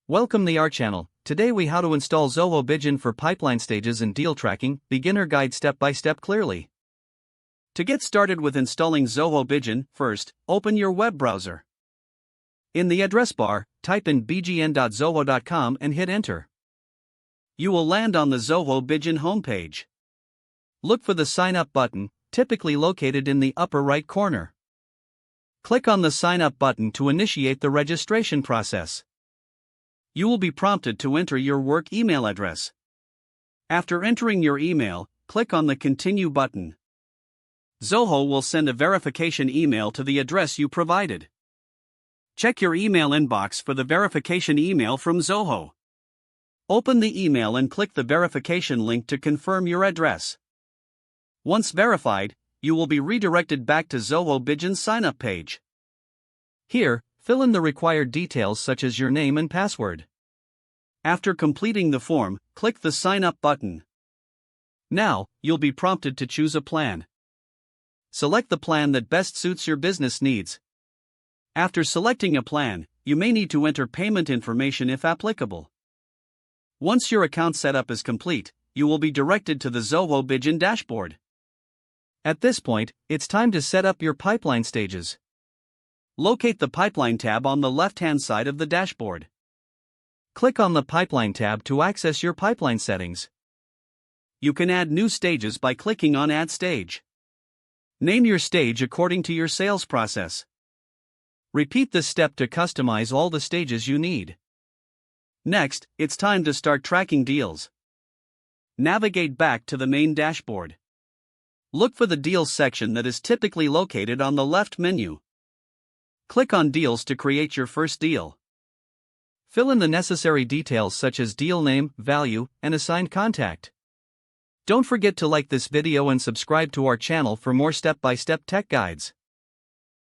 Welcome to our channel. Today we how to install Zoho Bigin for pipeline stages and deal tracking, beginner guide step by step clearly. To get started with installing Zoho Bigin, first, open your web browser. In the address bar, type in bgn.zoho.com and hit enter. You will land on the Zoho Bigin homepage. Look for the sign up button, typically located in the upper right corner. Click on the sign up button to initiate the registration process. You will be prompted to enter your work email address. After entering your email, click on the Continue button. Zoho will send a verification email to the address you provided. Check your email inbox for the verification email from Zoho. Open the email and click the verification link to confirm your address. Once verified, you will be redirected back to Zoho Bigin's sign-up page. Here, fill in the required details such as your name and password. After completing the form, click the Sign Up button. Now, you'll be prompted to choose a plan. Select the plan that best suits your business needs. After selecting a plan, you may need to enter payment information if applicable. Once your account setup is complete, you will be directed to the Zoho Bigin dashboard. At this point, it's time to set up your pipeline stages. Locate the Pipeline tab on the left-hand side of the dashboard. Click on the Pipeline tab to access your pipeline settings. You can add new stages by clicking on Add Stage. Name your stage according to your sales process. Repeat this step to customize all the stages you need. Next, it's time to start tracking deals. Navigate back to the main dashboard. Look for the Deals section that is typically located on the left menu. Click on Deals to create your first deal. Fill in the necessary details such as deal name, value, and assigned contact. Don't forget to like this video and subscribe to our channel for more step-by-step tech guides.